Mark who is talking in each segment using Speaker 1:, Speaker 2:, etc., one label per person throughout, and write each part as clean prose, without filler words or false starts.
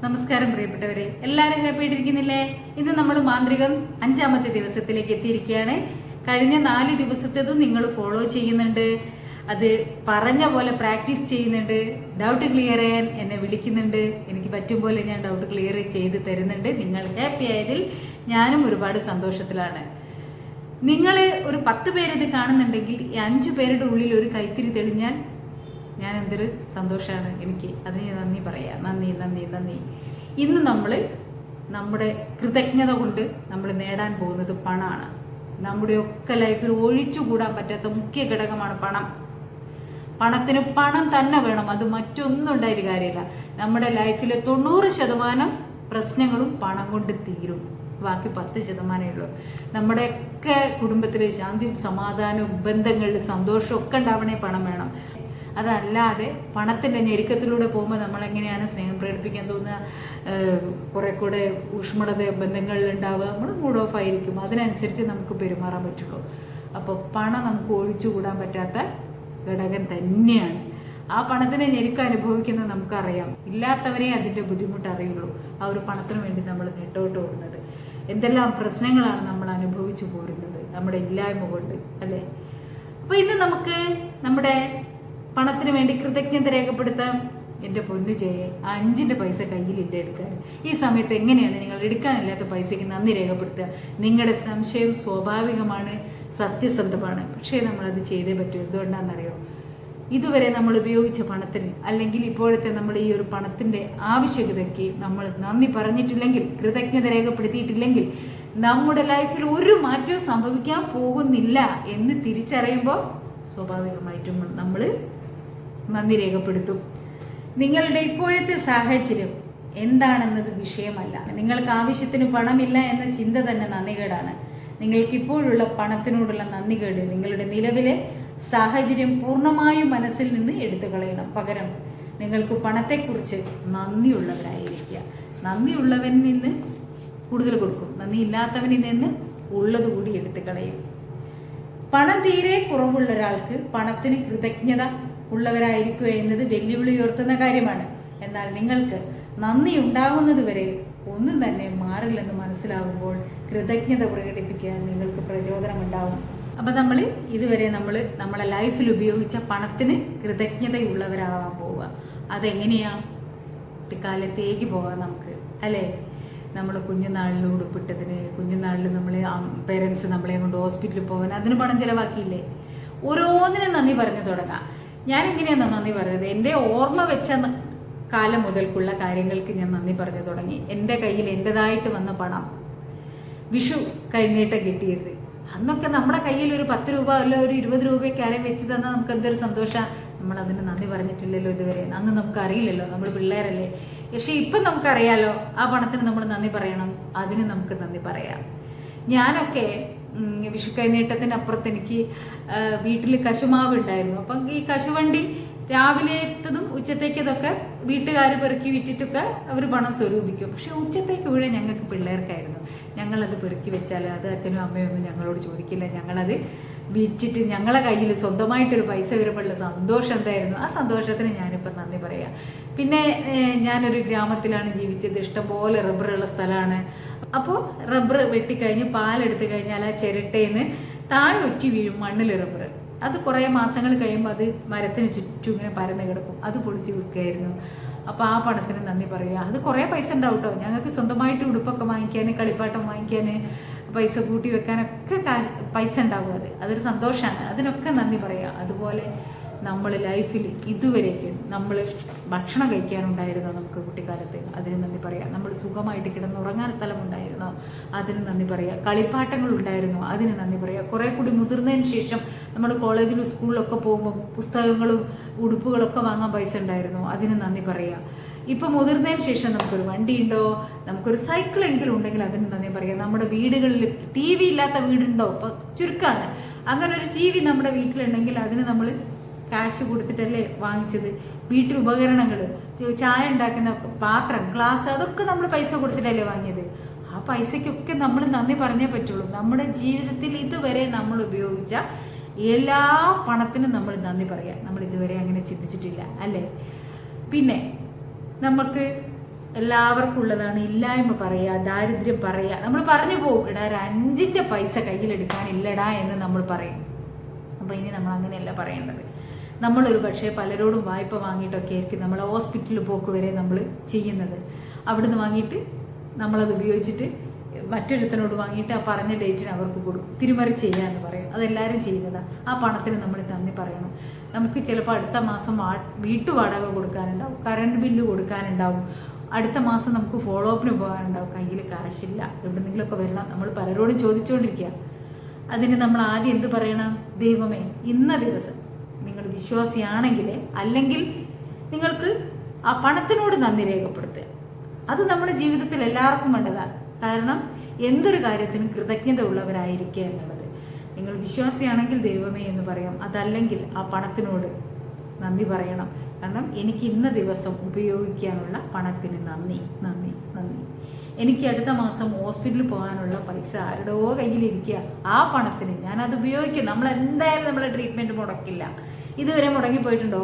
Speaker 1: നമസ്കാരം പ്രിയപ്പെട്ടവരെ, എല്ലാവരും ഹാപ്പി ആയിട്ടിരിക്കുന്നില്ലേ? ഇന്ന് നമ്മൾ മാന്ത്രികം 5ാമത്തെ ദിവസത്തിലേക്ക് എത്തിയിരിക്കുകയാണ്. കഴിഞ്ഞ 4 ദിവസത്തേതും നിങ്ങൾ ഫോളോ ചെയ്യുന്നുണ്ട്, അത് പറഞ്ഞ പോലെ പ്രാക്ടീസ് ചെയ്യുന്നുണ്ട്, ഡൗട്ട് ക്ലിയർ ചെയ്യാൻ എന്നെ വിളിക്കുന്നുണ്ട്. എനിക്ക് പറ്റും പോലെ ഞാൻ ഡൗട്ട് ക്ലിയർ ചെയ്ത് തരുന്നുണ്ട്. നിങ്ങൾ ഹാപ്പി ആയതിൽ ഞാനും ഒരുപാട് സന്തോഷത്തിലാണ്. നിങ്ങൾ ഒരു 10 പേരിത് കാണുന്നുണ്ടെങ്കിൽ ഈ 5 പേരുടെ ഉള്ളിൽ ഒരു കൈത്തിരി തെളിഞ്ഞാൽ ഞാൻ എന്തൊരു സന്തോഷമാണ് എനിക്ക്. അതിന് നന്ദി പറയാം. നന്ദി നന്ദി നന്ദി. ഇന്ന് നമ്മൾ നമ്മുടെ കൃതജ്ഞത കൊണ്ട് നമ്മൾ നേടാൻ പോകുന്നത് പണമാണ്. നമ്മുടെ ഒക്കെ ലൈഫിൽ ഒഴിച്ചുകൂടാൻ പറ്റാത്ത മുഖ്യ ഘടകമാണ് പണം. പണത്തിന് പണം തന്നെ വേണം, അത് മറ്റൊന്നും ഉണ്ടായൊരു കാര്യമില്ല. നമ്മുടെ ലൈഫിലെ 90% പ്രശ്നങ്ങളും പണം കൊണ്ട് തീരും, ബാക്കി 10% ഉള്ളൂ. നമ്മുടെയൊക്കെ കുടുംബത്തിലെ ശാന്തിയും സമാധാനവും ബന്ധങ്ങളിൽ സന്തോഷവും ഒക്കെ ഉണ്ടാവണേ പണം വേണം. അതല്ലാതെ പണത്തിൻ്റെ ഞെരുക്കത്തിലൂടെ പോകുമ്പോൾ നമ്മളെങ്ങനെയാണ് സ്നേഹം പ്രകടിപ്പിക്കാൻ തോന്നുക, കുറെ കൂടെ ഊഷ്മളത ബന്ധങ്ങളിൽ ഉണ്ടാവുക, നമ്മൾ മൂഡ് ഓഫ് ആയിരിക്കും. അതിനനുസരിച്ച് നമുക്ക് പെരുമാറാൻ പറ്റുള്ളൂ. അപ്പോൾ പണം നമുക്ക് ഒഴിച്ചുകൂടാൻ പറ്റാത്ത ഘടകം തന്നെയാണ്. ആ പണത്തിനെ ഞെരുക്കം അനുഭവിക്കുന്നത് നമുക്കറിയാം. ഇല്ലാത്തവരെ അതിൻ്റെ ബുദ്ധിമുട്ട് അറിയുള്ളൂ. ആ ഒരു പണത്തിന് വേണ്ടി നമ്മൾ നെട്ടോട്ട് ഓടുന്നത്. എന്തെല്ലാം പ്രശ്നങ്ങളാണ് നമ്മൾ അനുഭവിച്ചു പോരുന്നത് നമ്മുടെ ഇല്ലായ്മ കൊണ്ട്, അല്ലേ? അപ്പോൾ ഇന്ന് നമുക്ക് നമ്മുടെ പണത്തിന് വേണ്ടി കൃതജ്ഞത രേഖപ്പെടുത്താം. എൻ്റെ പൊന്നു ചെയ്യേ, 5ൻ്റെ പൈസ കയ്യിലില്ല എടുക്കാൻ. ഈ സമയത്ത് എങ്ങനെയാണ് നിങ്ങൾ എടുക്കാനില്ലാത്ത പൈസയ്ക്ക് നന്ദി രേഖപ്പെടുത്തുക? നിങ്ങളുടെ സംശയം സ്വാഭാവികമാണ്, സത്യസന്ധമാണ്. പക്ഷേ നമ്മളത് ചെയ്തേ പറ്റൂ. എന്തുകൊണ്ടാണെന്നറിയോ? ഇതുവരെ നമ്മൾ ഉപയോഗിച്ച പണത്തിന്, അല്ലെങ്കിൽ ഇപ്പോഴത്തെ നമ്മൾ ഈ ഒരു പണത്തിൻ്റെ ആവശ്യകതയ്ക്ക് നമ്മൾ നന്ദി പറഞ്ഞിട്ടില്ലെങ്കിൽ, കൃതജ്ഞത രേഖപ്പെടുത്തിയിട്ടില്ലെങ്കിൽ, നമ്മുടെ ലൈഫിൽ ഒരു മാറ്റവും സംഭവിക്കാൻ പോകുന്നില്ല എന്ന് തിരിച്ചറിയുമ്പോൾ സ്വാഭാവികമായിട്ടും നമ്മൾ നന്ദി രേഖപ്പെടുത്തും. നിങ്ങളുടെ ഇപ്പോഴത്തെ സാഹചര്യം എന്താണെന്നത് വിഷയമല്ല. നിങ്ങൾക്ക് ആവശ്യത്തിന് പണമില്ല എന്ന ചിന്ത തന്നെ നന്ദികേടാണ്. നിങ്ങൾക്ക് ഇപ്പോഴുള്ള പണത്തിനോടുള്ള നന്ദികേട് നിങ്ങളുടെ നിലവിലെ സാഹചര്യം പൂർണ്ണമായും മനസ്സിൽ നിന്ന് എടുത്തു കളയണം. പകരം നിങ്ങൾക്ക് പണത്തെക്കുറിച്ച് നന്ദിയുള്ളവരായിരിക്കുക. നന്ദിയുള്ളവനിൽ നിന്ന് കൂടുതൽ കൊടുക്കും, നന്ദിയില്ലാത്തവനിൽ നിന്ന് ഉള്ളത് കൂടി എടുത്തു കളയും. പണം തീരെ കുറവുള്ള ഒരാൾക്ക് പണത്തിന് കൃതജ്ഞത ഉള്ളവരായിരിക്കുക എന്നത് വെല്ലുവിളി ഉയർത്തുന്ന കാര്യമാണ്. എന്നാൽ നിങ്ങൾക്ക് നന്ദി ഉണ്ടാകുന്നത് വരെ ഒന്നും തന്നെ മാറില്ലെന്ന് മനസ്സിലാകുമ്പോൾ കൃതജ്ഞത പ്രകടിപ്പിക്കാൻ നിങ്ങൾക്ക് പ്രചോദനമുണ്ടാവും. അപ്പം നമ്മൾ ഇതുവരെ നമ്മളെ ലൈഫിൽ ഉപയോഗിച്ച പണത്തിന് കൃതജ്ഞതയുള്ളവരാവാൻ പോവുക. അതെങ്ങനെയാണ്? കാലത്തേക്ക് പോകാം നമുക്ക്, അല്ലേ? നമ്മൾ കുഞ്ഞുനാളിൽ ഉടുപ്പിട്ടതിന്, കുഞ്ഞുനാളിൽ നമ്മളെ പേരൻസ് നമ്മളെ കൊണ്ട് ഹോസ്പിറ്റലിൽ പോകാൻ അതിന് പണം ചിലവാക്കിയില്ലേ? ഓരോന്നിനും നന്ദി പറഞ്ഞു തുടങ്ങാം. ഞാൻ എങ്ങനെയാണ് നന്ദി പറഞ്ഞത്? എൻ്റെ ഓർമ്മ വെച്ച കാലം മുതൽക്കുള്ള കാര്യങ്ങൾക്ക് ഞാൻ നന്ദി പറഞ്ഞു തുടങ്ങി. എൻ്റെ കയ്യിൽ എൻ്റെതായിട്ട് വന്ന പണം, വിഷു കഴിഞ്ഞിട്ട് കിട്ടിയത്, അന്നൊക്കെ നമ്മുടെ കയ്യിൽ ഒരു 10 രൂപ അല്ല ഒരു 20 രൂപയൊക്കെ ആരെയും വെച്ച് തന്നാൽ നമുക്ക് എന്തൊരു സന്തോഷമാണ്. നമ്മൾ അതിന് നന്ദി പറഞ്ഞിട്ടില്ലല്ലോ ഇതുവരെ. അന്ന് നമുക്ക് അറിയില്ലല്ലോ, നമ്മൾ പിള്ളേരല്ലേ. പക്ഷെ ഇപ്പം നമുക്കറിയാലോ, ആ പണത്തിന് നമ്മൾ നന്ദി പറയണം, അതിന് നമുക്ക് നന്ദി പറയാം. ഞാനൊക്കെ വിഷു കൈനീട്ടത്തിനപ്പുറത്ത് എനിക്ക് വീട്ടിൽ കശുമാവ് ഉണ്ടായിരുന്നു. അപ്പം ഈ കശുവണ്ടി രാവിലത്തേതും ഉച്ചത്തേക്കതൊക്കെ വീട്ടുകാർ പെറുക്കി വിറ്റിട്ടൊക്കെ അവർ പണം സ്വരൂപിക്കും. പക്ഷെ ഉച്ചത്തേക്ക് വീഴെ ഞങ്ങൾക്ക് പിള്ളേർക്കായിരുന്നു. ഞങ്ങളത് പെറുക്കി വെച്ചാൽ അത് അച്ഛനും അമ്മയും ഒന്നും ഞങ്ങളോട് ചോദിക്കില്ല. ഞങ്ങളത് വിറ്റിട്ട് ഞങ്ങളെ കയ്യിൽ സ്വന്തമായിട്ടൊരു പൈസ വരുമ്പോഴുള്ള സന്തോഷം എന്തായിരുന്നു, ആ സന്തോഷത്തിന് ഞാനിപ്പം നന്ദി പറയാം. പിന്നെ ഞാനൊരു ഗ്രാമത്തിലാണ് ജീവിച്ചത്. ഇഷ്ടംപോലെ റബ്ബറുള്ള സ്ഥലമാണ്. അപ്പോൾ റബ്ബർ വെട്ടിക്കഴിഞ്ഞ് പാലെടുത്ത് കഴിഞ്ഞാൽ ആ ചിരട്ടയിൽ നിന്ന് താഴെ ഒറ്റി വീഴും മണ്ണിൽ റബ്ബർ. അത് കുറേ മാസങ്ങൾ കഴിയുമ്പോൾ അത് മരത്തിന് ചുറ്റും ഇങ്ങനെ പരന്ന് കിടക്കും. അത് പൊളിച്ച് വിൽക്കുകയായിരുന്നു. അപ്പോൾ ആ പണത്തിന് നന്ദി പറയുക. അത് കുറേ പൈസ ഉണ്ടാവും കേട്ടോ. ഞങ്ങൾക്ക് സ്വന്തമായിട്ട് ഉടുപ്പൊക്കെ വാങ്ങിക്കാൻ, കളിപ്പാട്ടം വാങ്ങിക്കാൻ, പൈസ കൂട്ടി വെക്കാനൊക്കെ പൈസ ഉണ്ടാവും. അതൊരു സന്തോഷമാണ്. അതിനൊക്കെ നന്ദി പറയുക. അതുപോലെ നമ്മൾ ലൈഫിൽ ഇതുവരേക്കും നമ്മൾ ഭക്ഷണം കഴിക്കാനുണ്ടായിരുന്നോ നമുക്ക് കുട്ടിക്കാലത്ത്, അതിന് നന്ദി പറയാം. നമ്മൾ സുഖമായിട്ട് കിടന്നുറങ്ങാൻ സ്ഥലമുണ്ടായിരുന്നോ, അതിന് നന്ദി പറയുക. കളിപ്പാട്ടങ്ങൾ ഉണ്ടായിരുന്നോ, അതിന് നന്ദി പറയുക. കുറേ കൂടി മുതിർന്നതിന് ശേഷം നമ്മൾ കോളേജിലും സ്കൂളിലൊക്കെ പോകുമ്പോൾ പുസ്തകങ്ങളും ഉടുപ്പുകളൊക്കെ വാങ്ങാൻ പൈസ ഉണ്ടായിരുന്നോ, അതിന് നന്ദി പറയുക. ഇപ്പം മുതിർന്നതിന് ശേഷം നമുക്കൊരു വണ്ടി ഉണ്ടോ, നമുക്കൊരു സൈക്കിളെങ്കിലും ഉണ്ടെങ്കിൽ അതിന് നന്ദി പറയാം. നമ്മുടെ വീടുകളിൽ TV ഇല്ലാത്ത വീടുണ്ടോ? ഇപ്പം ചുരുക്കമാണ്. അങ്ങനെ ഒരു TV നമ്മുടെ വീട്ടിലുണ്ടെങ്കിൽ അതിന് നമ്മൾ കാശ് കൊടുത്തിട്ടല്ലേ വാങ്ങിച്ചത്. വീട്ടുപകരണങ്ങൾ, ചായ ഉണ്ടാക്കുന്ന പാത്രം, ഗ്ലാസ്, അതൊക്കെ നമ്മൾ പൈസ കൊടുത്തിട്ടല്ലേ വാങ്ങിയത്. ആ പൈസയ്ക്കൊക്കെ നമ്മൾ നന്ദി പറഞ്ഞേ പറ്റുള്ളൂ. നമ്മുടെ ജീവിതത്തിൽ ഇതുവരെ നമ്മൾ ഉപയോഗിച്ച എല്ലാ പണത്തിനും നമ്മൾ നന്ദി പറയാം. നമ്മൾ ഇതുവരെ അങ്ങനെ ചിന്തിച്ചിട്ടില്ല, അല്ലേ? പിന്നെ നമുക്ക് എല്ലാവർക്കും ഉള്ളതാണ്. ഇല്ലായ്മ പറയുക, ദാരിദ്ര്യം പറയുക. നമ്മൾ പറഞ്ഞു പോകും, ഇടാ ഒരു 5 പൈസ കയ്യിലെടുക്കാനില്ലടാ എന്ന് നമ്മൾ പറയും. അപ്പോൾ ഇനി നമ്മൾ അങ്ങനെയല്ല പറയേണ്ടത്. നമ്മളൊരു പക്ഷേ പലരോടും വായ്പ വാങ്ങിയിട്ടൊക്കെ ആയിരിക്കും നമ്മൾ ഹോസ്പിറ്റലിൽ പോക്ക് വരെ നമ്മൾ ചെയ്യുന്നത്. അവിടുന്ന് വാങ്ങിയിട്ട് നമ്മളത് ഉപയോഗിച്ചിട്ട് മറ്റൊരുത്തനോട് വാങ്ങിയിട്ട് ആ പറഞ്ഞ ഡേറ്റിന് അവർക്ക് കൊടുക്കും. തിരിമറി ചെയ്യാന്ന് പറയും. അതെല്ലാവരും ചെയ്യുന്നതാണ്. ആ പണത്തിന് നമ്മൾ നന്ദി പറയണം. നമുക്ക് ചിലപ്പോൾ അടുത്ത മാസം വീട്ടുവാടക കൊടുക്കാനുണ്ടാവും, കറണ്ട് ബില്ല് കൊടുക്കാനുണ്ടാവും, അടുത്ത മാസം നമുക്ക് ഫോളോ അപ്പിന് പോകാനുണ്ടാവും. കയ്യിൽ കാശില്ല, എവിടെന്നെങ്കിലുമൊക്കെ വരണം. നമ്മൾ പലരോടും ചോദിച്ചുകൊണ്ടിരിക്കുക. അതിന് നമ്മൾ ആദ്യം എന്ത് പറയണം? ദൈവമേ, ഇന്ന ദിവസം നിങ്ങൾ വിശ്വാസിയാണെങ്കിൽ അല്ലെങ്കിൽ നിങ്ങൾക്ക് ആ പണത്തിനോട് നന്ദി രേഖപ്പെടുത്തുക. അത് നമ്മുടെ ജീവിതത്തിൽ എല്ലാവർക്കും വേണ്ടതാണ്. കാരണം എന്തൊരു കാര്യത്തിനും കൃതജ്ഞത ഉള്ളവരായിരിക്കുക എന്നുള്ളത്. നിങ്ങൾ വിശ്വാസിയാണെങ്കിൽ ദൈവമേ എന്ന് പറയാം. അതല്ലെങ്കിൽ ആ പണത്തിനോട് നന്ദി പറയണം. കാരണം എനിക്ക് ഇന്ന ദിവസം ഉപയോഗിക്കാനുള്ള പണത്തിന് നന്ദി നന്ദി നന്ദി. എനിക്ക് അടുത്ത മാസം ഹോസ്പിറ്റലിൽ പോകാനുള്ള പൈസ ആരുടെയോ കയ്യിലിരിക്കുക. ആ പണത്തിന് ഞാനത് ഉപയോഗിക്കും. നമ്മൾ എന്തായാലും നമ്മളെ ട്രീറ്റ്മെൻറ്റ് മുടക്കില്ല. ഇതുവരെ മുടങ്ങിപ്പോയിട്ടുണ്ടോ?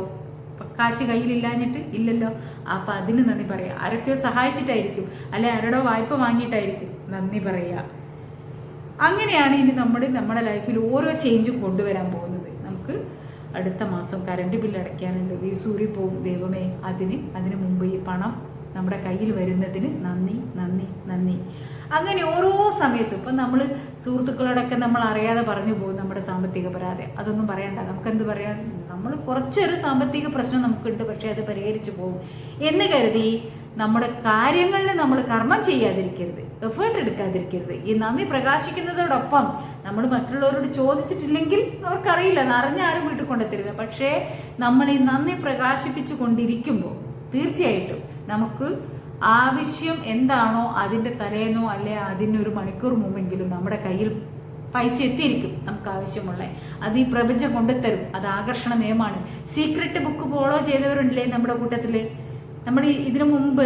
Speaker 1: കാശ് കയ്യിലില്ലാഞ്ഞിട്ട്? ഇല്ലല്ലോ. അപ്പം അതിന് നന്ദി പറയുക. ആരൊക്കെയോ സഹായിച്ചിട്ടായിരിക്കും, അല്ലെ ആരോടോ വായ്പ വാങ്ങിയിട്ടായിരിക്കും. നന്ദി പറയുക. അങ്ങനെയാണ് ഇനി നമ്മുടെ ലൈഫിൽ ഓരോ ചേഞ്ചും കൊണ്ടുവരാൻ പോകുന്നത്. നമുക്ക് അടുത്ത മാസം കറണ്ട് ബില്ല് അടയ്ക്കാനുണ്ട്, വീസൂരി പോകും. ദൈവമേ, അതിന് മുമ്പ് ഈ പണം നമ്മുടെ കയ്യിൽ വരുന്നതിന് നന്ദി നന്ദി നന്ദി. അങ്ങനെ ഓരോ സമയത്തും ഇപ്പം നമ്മൾ സുഹൃത്തുക്കളോടൊക്കെ നമ്മൾ അറിയാതെ പറഞ്ഞു പോകും നമ്മുടെ സാമ്പത്തിക പരാതി. അതൊന്നും പറയണ്ട. നമുക്കെന്ത് പറയാം? നമ്മൾ കുറച്ചൊരു സാമ്പത്തിക പ്രശ്നം നമുക്കുണ്ട്, പക്ഷെ അത് പരിഹരിച്ചു പോകും എന്ന് കരുതി നമ്മുടെ കാര്യങ്ങളിൽ നമ്മൾ കർമ്മം ചെയ്യാതിരിക്കരുത്, എഫേർട്ട് എടുക്കാതിരിക്കരുത്. ഈ നന്ദി പ്രകാശിക്കുന്നതോടൊപ്പം നമ്മൾ മറ്റുള്ളവരോട് ചോദിച്ചിട്ടില്ലെങ്കിൽ അവർക്കറിയില്ല, അറിഞ്ഞാരും വീട്ടിൽ കൊണ്ടെത്തരില്ല. പക്ഷേ നമ്മൾ ഈ നന്ദി പ്രകാശിപ്പിച്ചു കൊണ്ടിരിക്കുമ്പോൾ തീർച്ചയായിട്ടും നമുക്ക് ആവശ്യം എന്താണോ അതിൻ്റെ തലേന്നോ അല്ലെ അതിനൊരു മണിക്കൂർ മുമ്പെങ്കിലും നമ്മുടെ കയ്യിൽ പൈസ എത്തിയിരിക്കും. നമുക്ക് ആവശ്യമുള്ള അത് ഈ പ്രപഞ്ചം കൊണ്ടുത്തരും. അത് ആകർഷണ നിയമമാണ്. സീക്രട്ട് ബുക്ക് ഫോളോ ചെയ്തവരുണ്ടല്ലേ നമ്മുടെ കൂട്ടത്തിൽ? നമ്മൾ ഇതിനു മുമ്പ്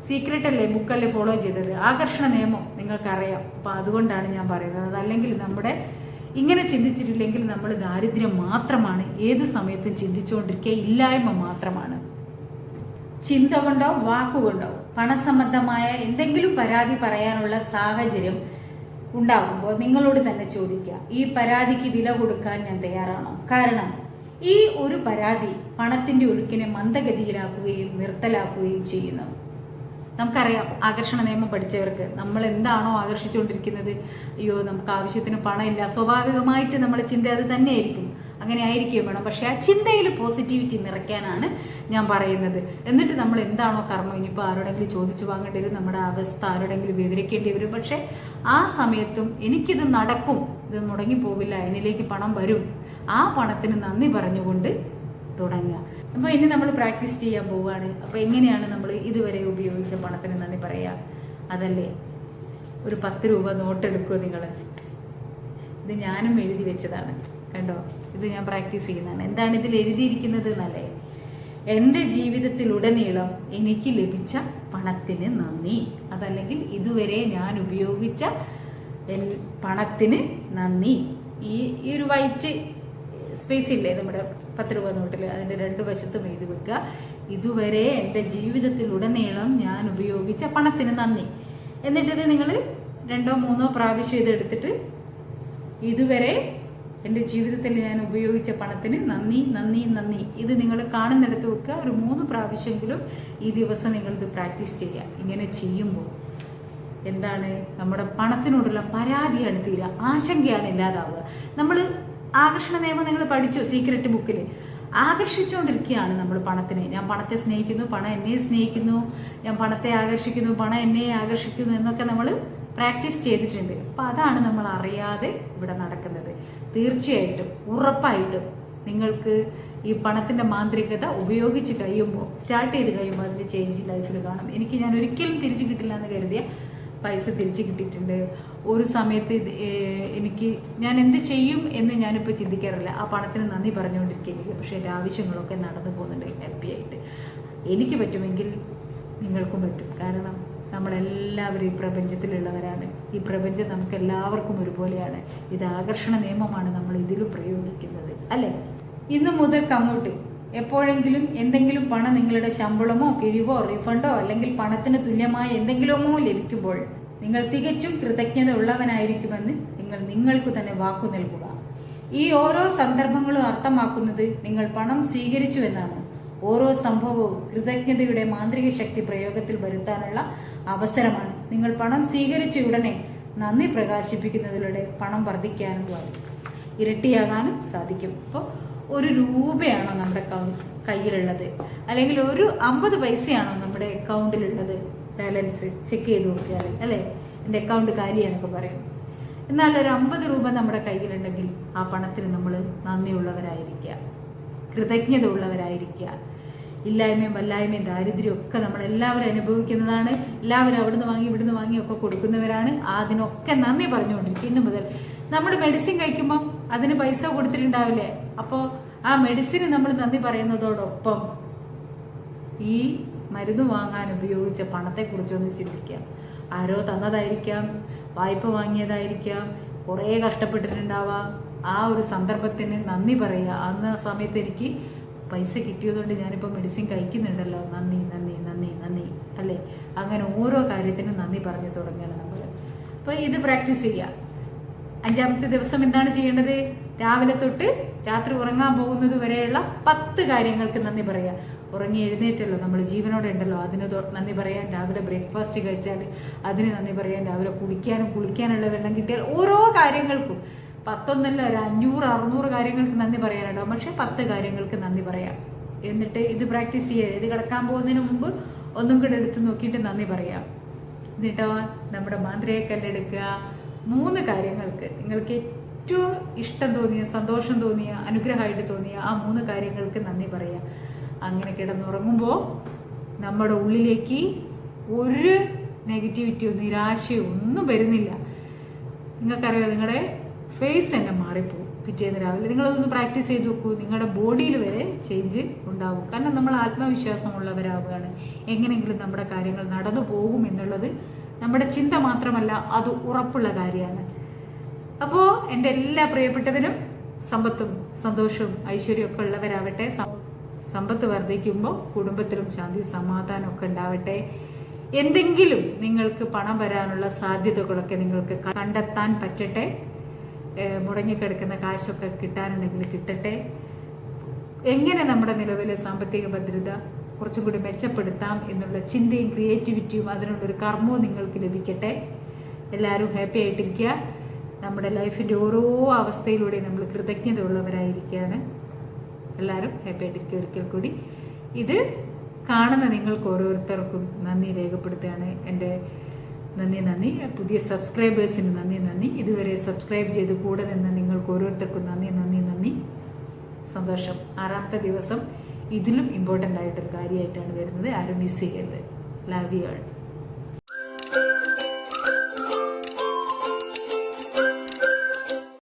Speaker 1: സീക്രട്ട് അല്ലേ ബുക്കല്ലേ ഫോളോ ചെയ്തത്? ആകർഷണ നിയമം നിങ്ങൾക്കറിയാം. അപ്പം അതുകൊണ്ടാണ് ഞാൻ പറയുന്നത്. അതല്ലെങ്കിൽ നമ്മുടെ ഇങ്ങനെ ചിന്തിച്ചിട്ടില്ലെങ്കിൽ നമ്മൾ ദാരിദ്ര്യം മാത്രമാണ് ഏത് സമയത്തും ചിന്തിച്ചുകൊണ്ടിരിക്കുക, ഇല്ലായ്മ മാത്രമാണ്. ചിന്ത കൊണ്ടോ വാക്കുകൊണ്ടോ പണസംബന്ധമായ എന്തെങ്കിലും പരാതി പറയാനുള്ള സാഹചര്യം ഉണ്ടാകുമ്പോൾ നിങ്ങളോട് തന്നെ ചോദിക്കുക, ഈ പരാതിക്ക് വില കൊടുക്കാൻ ഞാൻ തയ്യാറാണോ? കാരണം ഈ ഒരു പരാതി പണത്തിന്റെ ഒഴുക്കിനെ മന്ദഗതിയിലാക്കുകയും നിർത്തലാക്കുകയും ചെയ്യുന്നു. നമുക്കറിയാം, ആകർഷണ നിയമം പഠിച്ചവർക്ക് നമ്മൾ എന്താണോ ആകർഷിച്ചുകൊണ്ടിരിക്കുന്നത്, അയ്യോ നമുക്ക് ആവശ്യത്തിന് പണമില്ല, സ്വാഭാവികമായിട്ട് നമ്മുടെ ചിന്ത അത് തന്നെയായിരിക്കും. അങ്ങനെ ആയിരിക്കും വേണം. പക്ഷെ ആ ചിന്തയിൽ പോസിറ്റിവിറ്റി നിറയ്ക്കാനാണ് ഞാൻ പറയുന്നത്. എന്നിട്ട് നമ്മൾ എന്താണോ കർമ്മം, ഇനിയിപ്പോൾ ആരോടെങ്കിലും ചോദിച്ചു വാങ്ങേണ്ടി വരും, നമ്മുടെ അവസ്ഥ ആരോടെങ്കിലും വിവരിക്കേണ്ടി വരും. പക്ഷെ ആ സമയത്തും എനിക്കിത് നടക്കും, ഇത് മുടങ്ങിപ്പോവില്ല, എന്നിലേക്ക് പണം വരും, ആ പണത്തിന് നന്ദി പറഞ്ഞുകൊണ്ട് തുടങ്ങുക. അപ്പോൾ ഇനി നമ്മൾ പ്രാക്ടീസ് ചെയ്യാൻ പോവുകയാണ്. അപ്പോൾ എങ്ങനെയാണ് നമ്മൾ ഇതുവരെ ഉപയോഗിച്ച പണത്തിന് നന്ദി പറയുക? അതല്ലേ, ഒരു 10 രൂപ നോട്ടെടുക്കുക നിങ്ങൾ. ഇത് ഞാനും എഴുതി വെച്ചതാണ്, കണ്ടോ? ഇത് ഞാൻ പ്രാക്ടീസ് ചെയ്യുന്നതാണ്. എന്താണ് ഇതിൽ എഴുതിയിരിക്കുന്നത് എന്നല്ലേ? എൻ്റെ ജീവിതത്തിലുടനീളം എനിക്ക് ലഭിച്ച പണത്തിന് നന്ദി. അതല്ലെങ്കിൽ ഇതുവരെ ഞാൻ ഉപയോഗിച്ച പണത്തിന് നന്ദി. ഈ ഒരു വൈറ്റ് സ്പേസ് ഇല്ലേ നമ്മുടെ 10 രൂപ നോട്ടിൽ, അതിൻ്റെ 2 വശത്തും എഴുതി വെക്കുക, ഇതുവരെ എൻ്റെ ജീവിതത്തിലുടനീളം ഞാൻ ഉപയോഗിച്ച പണത്തിന് നന്ദി. എന്നിട്ടിത് നിങ്ങൾ 2 or 3 പ്രാവശ്യം ഇത് എടുത്തിട്ട് ഇതുവരെ എൻ്റെ ജീവിതത്തിൽ ഞാൻ ഉപയോഗിച്ച പണത്തിന് നന്ദി നന്ദി നന്ദി. ഇത് നിങ്ങൾ കാണുന്നിടത്ത് വെക്കുക. ഒരു 3 പ്രാവശ്യമെങ്കിലും ഈ ദിവസം നിങ്ങളിത് പ്രാക്ടീസ് ചെയ്യുക. ഇങ്ങനെ ചെയ്യുമ്പോൾ എന്താണ്, നമ്മുടെ പണത്തിനോടുള്ള പരാതിയാണ് തീരുക, ആശങ്കയാണ് ഇല്ലാതാവുക. നമ്മൾ ആകർഷണ നിയമം നിങ്ങൾ പഠിച്ചു സീക്രട്ട് ബുക്കിൽ. ആകർഷിച്ചുകൊണ്ടിരിക്കുകയാണ് നമ്മൾ പണത്തിനെ. ഞാൻ പണത്തെ സ്നേഹിക്കുന്നു, പണം എന്നെ സ്നേഹിക്കുന്നു, ഞാൻ പണത്തെ ആകർഷിക്കുന്നു, പണം എന്നെ ആകർഷിക്കുന്നു എന്നൊക്കെ നമ്മൾ പ്രാക്ടീസ് ചെയ്തിട്ടുണ്ട്. അപ്പം അതാണ് നമ്മൾ അറിയാതെ ഇവിടെ നടക്കുന്നത്. തീർച്ചയായിട്ടും ഉറപ്പായിട്ടും നിങ്ങൾക്ക് ഈ പണത്തിൻ്റെ മാന്ത്രികത ഉപയോഗിച്ച് കഴിയുമ്പോൾ, സ്റ്റാർട്ട് ചെയ്ത് കഴിയുമ്പോൾ അതിൻ്റെ ചേഞ്ച് ലൈഫിൽ കാണും. ഞാൻ ഒരിക്കലും തിരിച്ചു കിട്ടില്ല എന്ന് കരുതിയ പൈസ തിരിച്ചു കിട്ടിയിട്ടുണ്ട്. ഒരു സമയത്ത് ഞാൻ എന്ത് ചെയ്യും എന്ന് ഞാനിപ്പോൾ ചിന്തിക്കാറില്ല. ആ പണത്തിന് നന്ദി പറഞ്ഞുകൊണ്ടിരിക്കുക. പക്ഷേ എൻ്റെ ആവശ്യങ്ങളൊക്കെ നടന്നു പോകുന്നുണ്ട് ഹാപ്പി ആയിട്ട്. എനിക്ക് പറ്റുമെങ്കിൽ നിങ്ങൾക്കും പറ്റും. കാരണം നമ്മളെല്ലാവരും ഈ പ്രപഞ്ചത്തിലുള്ളവരാണ്. ഈ പ്രപഞ്ചം നമുക്ക് എല്ലാവർക്കും ഒരുപോലെയാണ്. ഇത് ആകർഷണ നിയമമാണ് നമ്മൾ ഇതിലും പ്രയോഗിക്കുന്നത്, അല്ലേ? ഇന്നു മുതൽ അങ്ങോട്ട് എപ്പോഴെങ്കിലും എന്തെങ്കിലും പണം നിങ്ങളുടെ ശമ്പളമോ കിഴിവോ റീഫണ്ടോ അല്ലെങ്കിൽ പണത്തിന് തുല്യമായ എന്തെങ്കിലുമോ ലഭിക്കുമ്പോൾ നിങ്ങൾ തികച്ചും കൃതജ്ഞത ഉള്ളവനായിരിക്കുമെന്ന് നിങ്ങൾക്ക് തന്നെ വാക്കു നൽകുക. ഈ ഓരോ സന്ദർഭങ്ങളും അർത്ഥമാക്കുന്നത് നിങ്ങൾ പണം സ്വീകരിച്ചു എന്നാണ്. ഓരോ സംഭവവും കൃതജ്ഞതയുടെ മാന്ത്രിക ശക്തി പ്രയോഗത്തിൽ വരുത്താനുള്ള അവസരമാണ്. നിങ്ങൾ പണം സ്വീകരിച്ച ഉടനെ നന്ദി പ്രകാശിപ്പിക്കുന്നതിലൂടെ പണം വർദ്ധിക്കാനും ഇരട്ടിയാകാനും സാധിക്കും. അപ്പോൾ 1 രൂപയാണോ നമ്മുടെ കയ്യിലുള്ളത്, അല്ലെങ്കിൽ 50 പൈസയാണോ നമ്മുടെ അക്കൗണ്ടിലുള്ളത്, ബാലൻസ് ചെക്ക് ചെയ്ത് നോക്കിയാൽ അല്ലേ എൻ്റെ അക്കൗണ്ട് കാലിയാണെന്നൊക്കെ പറയും. എന്നാൽ 50 രൂപ നമ്മുടെ കയ്യിലുണ്ടെങ്കിൽ ആ പണത്തിന് നമ്മൾ നന്ദിയുള്ളവരായിരിക്കുക, കൃതജ്ഞത ഉള്ളവരായിരിക്കുക. ഇല്ലായ്മയും വല്ലായ്മയും ദാരിദ്ര്യവും ഒക്കെ നമ്മളെല്ലാവരും അനുഭവിക്കുന്നതാണ്. എല്ലാവരും അവിടുന്ന് വാങ്ങി ഇവിടുന്ന് വാങ്ങി ഒക്കെ കൊടുക്കുന്നവരാണ്. അതിനൊക്കെ നന്ദി പറഞ്ഞുകൊണ്ടിരിക്കും. ഇന്നു മുതൽ നമ്മൾ മെഡിസിൻ കഴിക്കുമ്പോൾ അതിന് പൈസ കൊടുത്തിട്ടുണ്ടാവില്ലേ? അപ്പോൾ ആ മെഡിസിന് നമ്മൾ നന്ദി പറയുന്നതോടൊപ്പം ഈ മരുന്ന് വാങ്ങാൻ ഉപയോഗിച്ച പണത്തെക്കുറിച്ചൊന്ന് ചിന്തിക്കുക. ആരോ തന്നതായിരിക്കാം, വായ്പ വാങ്ങിയതായിരിക്കാം, കുറേ കഷ്ടപ്പെട്ടിട്ടുണ്ടാവാം. ആ ഒരു സന്ദർഭത്തിന് നന്ദി പറയുക. അന്ന് ആ സമയത്ത് എനിക്ക് പൈസ കിട്ടിയതുകൊണ്ട് ഞാനിപ്പോൾ മെഡിസിൻ കഴിക്കുന്നുണ്ടല്ലോ, നന്ദി നന്ദി നന്ദി നന്ദി അല്ലേ? അങ്ങനെ ഓരോ കാര്യത്തിനും നന്ദി പറഞ്ഞു തുടങ്ങുകയാണ് നമ്മൾ. അപ്പോൾ ഇത് പ്രാക്ടീസ് ചെയ്യുക. 5ാമത്തെ ദിവസം എന്താണ് ചെയ്യേണ്ടത്? രാവിലെ തൊട്ട് രാത്രി ഉറങ്ങാൻ പോകുന്നത് വരെയുള്ള 10 കാര്യങ്ങൾക്ക് നന്ദി പറയുക. ഉറങ്ങി എഴുന്നേറ്റല്ലോ, നമ്മൾ ജീവനോടെ ഉണ്ടല്ലോ, അതിന് നന്ദി പറയാൻ. രാവിലെ ബ്രേക്ക്ഫാസ്റ്റ് കഴിച്ചാൽ അതിന് നന്ദി പറയാൻ. രാവിലെ കുളിക്കാനുള്ള വെള്ളം കിട്ടിയാൽ ഓരോ കാര്യങ്ങൾക്കും 10 ഒന്നല്ല, 500 600 കാര്യങ്ങൾക്ക് നന്ദി പറയാനുണ്ടാവും. പക്ഷെ 10 കാര്യങ്ങൾക്ക് നന്ദി പറയാം. എന്നിട്ട് ഇത് പ്രാക്ടീസ് ചെയ്യുക. ഇത് കിടക്കാൻ പോകുന്നതിന് മുമ്പ് ഒന്നും കൂടെ എടുത്ത് നോക്കിയിട്ട് നന്ദി പറയാം. എന്നിട്ടോ നമ്മുടെ മാന്ത്രിക കല്ലെടുക്കുക. 3 കാര്യങ്ങൾക്ക് നിങ്ങൾക്ക് ഏറ്റവും ഇഷ്ടം തോന്നിയ, സന്തോഷം തോന്നിയ, അനുഗ്രഹമായിട്ട് തോന്നിയ ആ 3 കാര്യങ്ങൾക്ക് നന്ദി പറയാം. അങ്ങനെ കിടന്നുറങ്ങുമ്പോൾ നമ്മുടെ ഉള്ളിലേക്ക് ഒരു നെഗറ്റിവിറ്റിയോ നിരാശയോ ഒന്നും വരുന്നില്ല. നിങ്ങൾക്കറിയാം, നിങ്ങളുടെ ഫേസ് തന്നെ മാറിപ്പോകും പിറ്റേന്ന് രാവിലെ. നിങ്ങളതൊന്ന് പ്രാക്ടീസ് ചെയ്ത് നോക്കൂ. നിങ്ങളുടെ ബോഡിയിൽ വരെ ചേഞ്ച് ഉണ്ടാവും. കാരണം നമ്മൾ ആത്മവിശ്വാസമുള്ളവരാവുകയാണ്. എങ്ങനെയെങ്കിലും നമ്മുടെ കാര്യങ്ങൾ നടന്നു പോകും എന്നുള്ളത് നമ്മുടെ ചിന്ത മാത്രമല്ല, അത് ഉറപ്പുള്ള കാര്യമാണ്. അപ്പോൾ എൻ്റെ എല്ലാ പ്രിയപ്പെട്ടതിനും സമ്പത്തും സന്തോഷവും ഐശ്വര്യവും ഒക്കെ ഉള്ളവരാവട്ടെ. സമ്പത്ത് വർദ്ധിക്കുമ്പോൾ കുടുംബത്തിലും ശാന്തി സമാധാനം ഒക്കെ ഉണ്ടാവട്ടെ. എന്തെങ്കിലും നിങ്ങൾക്ക് പണം വരാനുള്ള സാധ്യതകളൊക്കെ നിങ്ങൾക്ക് കണ്ടെത്താൻ പറ്റട്ടെ. മുടങ്ങിക്കിടക്കുന്ന കാശൊക്കെ കിട്ടാനുണ്ടെങ്കിൽ കിട്ടട്ടെ. എങ്ങനെ നമ്മുടെ നിലവിലെ സാമ്പത്തിക ഭദ്രത കുറച്ചും കൂടി മെച്ചപ്പെടുത്താം എന്നുള്ള ചിന്തയും ക്രിയേറ്റിവിറ്റിയും അതിനുള്ളൊരു കർമ്മവും നിങ്ങൾക്ക് ലഭിക്കട്ടെ. എല്ലാവരും ഹാപ്പി ആയിട്ടിരിക്കുക. നമ്മുടെ ലൈഫിൻ്റെ ഓരോ അവസ്ഥയിലൂടെ നമ്മൾ കൃതജ്ഞത ഉള്ളവരായിരിക്കുകയാണ്. എല്ലാവരും ഹാപ്പി ആയിട്ടിരിക്കുക. ഒരിക്കൽ കൂടി ഇത് കാണുന്ന നിങ്ങൾക്ക് ഓരോരുത്തർക്കും നന്ദി രേഖപ്പെടുത്തുകയാണ്. എൻ്റെ നന്ദി. പുതിയ സബ്സ്ക്രൈബേഴ്സിന് നന്ദി. ഇതുവരെ സബ്സ്ക്രൈബ് ചെയ്ത് കൂടെ നിന്ന് നിങ്ങൾക്ക് ഓരോരുത്തർക്കും നന്ദി. സന്തോഷം. 6ാമത്തെ ദിവസം ഇതിലും ഇമ്പോർട്ടൻ്റ് ആയിട്ടൊരു കാര്യമായിട്ടാണ് വരുന്നത്. ആരും മിസ് ചെയ്യരുത്. Love you all.